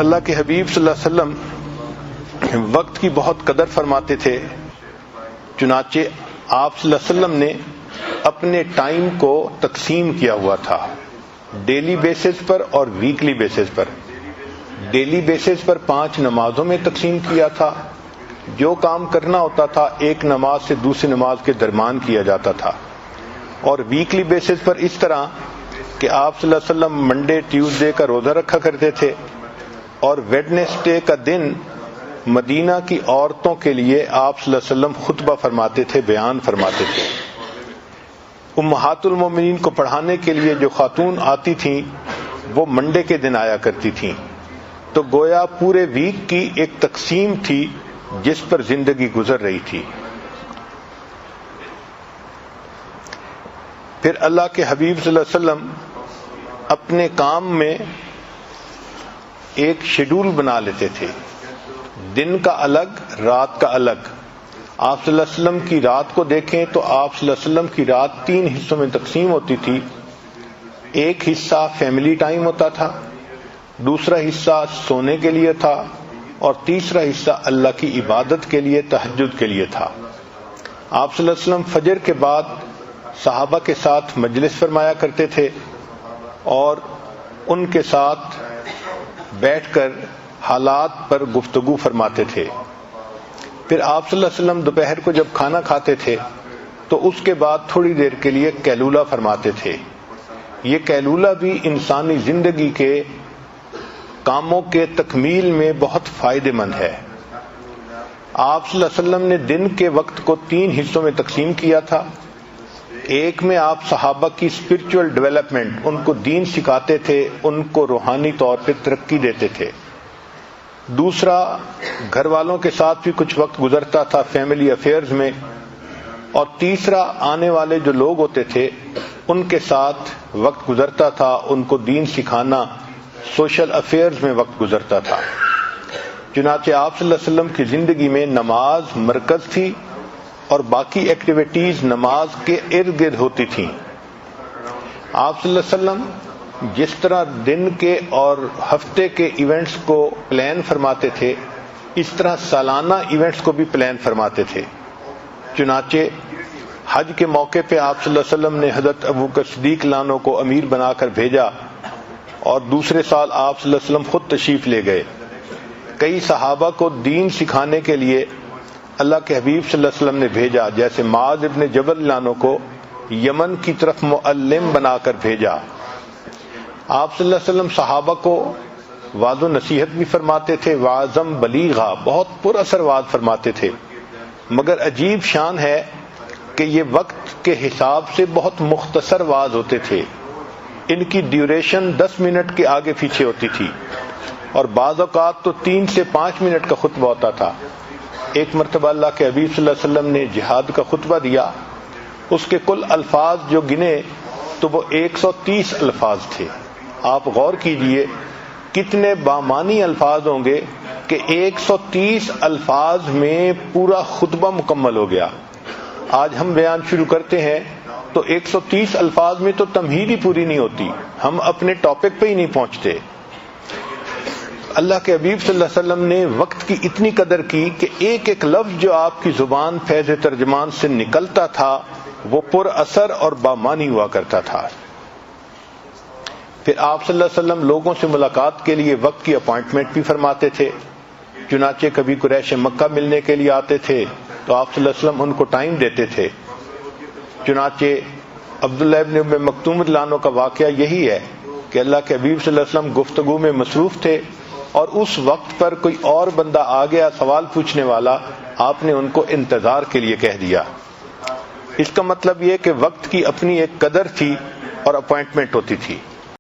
اللہ کے حبیب صلی اللہ علیہ وسلم وقت کی بہت قدر فرماتے تھے، چنانچہ آپ صلی اللہ علیہ وسلم نے اپنے ٹائم کو تقسیم کیا ہوا تھا ڈیلی بیسس پر اور ویکلی بیسس پر۔ ڈیلی بیسس پر 5 نمازوں میں تقسیم کیا تھا، جو کام کرنا ہوتا تھا ایک نماز سے دوسری نماز کے درمیان کیا جاتا تھا، اور ویکلی بیسس پر اس طرح کہ آپ صلی اللہ علیہ وسلم منڈے ٹیوزڈے کا روزہ رکھا کرتے تھے، اور ویڈنسڈے کا دن مدینہ کی عورتوں کے لیے آپ صلی اللہ علیہ وسلم خطبہ فرماتے تھے، بیان فرماتے تھے۔ امہات المومنین کو پڑھانے کے لیے جو خاتون آتی تھیں وہ منڈے کے دن آیا کرتی تھیں، تو گویا پورے ویک کی ایک تقسیم تھی جس پر زندگی گزر رہی تھی۔ پھر اللہ کے حبیب صلی اللہ علیہ وسلم اپنے کام میں ایک شیڈول بنا لیتے تھے، دن کا الگ رات کا الگ۔ آپ صلی اللہ علیہ وسلم کی رات کو دیکھیں تو آپ صلی اللہ علیہ وسلم کی رات 3 حصوں میں تقسیم ہوتی تھی۔ ایک حصہ فیملی ٹائم ہوتا تھا، دوسرا حصہ سونے کے لیے تھا، اور تیسرا حصہ اللہ کی عبادت کے لیے، تہجد کے لیے تھا۔ آپ صلی اللہ علیہ وسلم فجر کے بعد صحابہ کے ساتھ مجلس فرمایا کرتے تھے اور ان کے ساتھ بیٹھ کر حالات پر گفتگو فرماتے تھے۔ پھر آپ صلی اللہ علیہ وسلم دوپہر کو جب کھانا کھاتے تھے تو اس کے بعد تھوڑی دیر کے لیے قیلولہ فرماتے تھے۔ یہ قیلولہ بھی انسانی زندگی کے کاموں کے تکمیل میں بہت فائدہ مند ہے۔ آپ صلی اللہ علیہ وسلم نے دن کے وقت کو 3 حصوں میں تقسیم کیا تھا۔ ایک میں آپ صحابہ کی اسپرچول ڈیولپمنٹ، ان کو دین سکھاتے تھے، ان کو روحانی طور پہ ترقی دیتے تھے۔ دوسرا گھر والوں کے ساتھ بھی کچھ وقت گزرتا تھا فیملی افیئرز میں، اور تیسرا آنے والے جو لوگ ہوتے تھے ان کے ساتھ وقت گزرتا تھا، ان کو دین سکھانا، سوشل افیئرز میں وقت گزرتا تھا۔ چنانچہ آپ صلی اللہ علیہ وسلم کی زندگی میں نماز مرکز تھی اور باقی ایکٹیویٹیز نماز کے ارد گرد ہوتی تھیں۔ آپ صلی اللہ علیہ وسلم جس طرح دن کے اور ہفتے کے ایونٹس کو پلان فرماتے تھے، اس طرح سالانہ ایونٹس کو بھی پلان فرماتے تھے۔ چنانچہ حج کے موقع پہ آپ صلی اللہ علیہ وسلم نے حضرت ابوبکر صدیق لانو کو امیر بنا کر بھیجا، اور دوسرے سال آپ صلی اللہ علیہ وسلم خود تشریف لے گئے۔ کئی صحابہ کو دین سکھانے کے لیے اللہ کے حبیب صلی اللہ علیہ وسلم نے بھیجا، جیسے معاذ ابن جبل لانو کو یمن کی طرف معلم بنا کر بھیجا۔ آپ صلی اللہ علیہ وسلم صحابہ کو وعظ و نصیحت بھی فرماتے تھے، وعظم بلیغا، بہت پر اثر وعظ فرماتے تھے، مگر عجیب شان ہے کہ یہ وقت کے حساب سے بہت مختصر وعظ ہوتے تھے۔ ان کی ڈیوریشن 10 منٹ کے آگے پیچھے ہوتی تھی، اور بعض اوقات تو 3 سے 5 منٹ کا خطبہ ہوتا تھا۔ ایک مرتبہ اللہ کے حبیب صلی اللہ علیہ وسلم نے جہاد کا خطبہ دیا، اس کے کل الفاظ جو گنے تو وہ 130 الفاظ تھے۔ آپ غور کیجئے کتنے بامانی الفاظ ہوں گے کہ 130 الفاظ میں پورا خطبہ مکمل ہو گیا۔ آج ہم بیان شروع کرتے ہیں تو 130 الفاظ میں تو تمہید ہی پوری نہیں ہوتی، ہم اپنے ٹاپک پہ ہی نہیں پہنچتے۔ اللہ کے حبیب صلی اللہ علیہ وسلم نے وقت کی اتنی قدر کی کہ ایک ایک لفظ جو آپ کی زبان فیض ترجمان سے نکلتا تھا وہ پر اثر اور بامانی ہوا کرتا تھا۔ پھر آپ صلی اللہ علیہ وسلم لوگوں سے ملاقات کے لیے وقت کی اپوائنٹمنٹ بھی فرماتے تھے۔ چنانچہ کبھی قریش مکہ ملنے کے لیے آتے تھے تو آپ صلی اللہ علیہ وسلم ان کو ٹائم دیتے تھے۔ چنانچہ عبداللہ ابن ام مکتوم لانو کا واقعہ یہی ہے کہ اللہ کے حبیب صلی اللہ علیہ وسلم گفتگو میں مصروف تھے، اور اس وقت پر کوئی اور بندہ آ گیا سوال پوچھنے والا، آپ نے ان کو انتظار کے لیے کہہ دیا۔ اس کا مطلب یہ کہ وقت کی اپنی ایک قدر تھی اور اپوائنٹمنٹ ہوتی تھی۔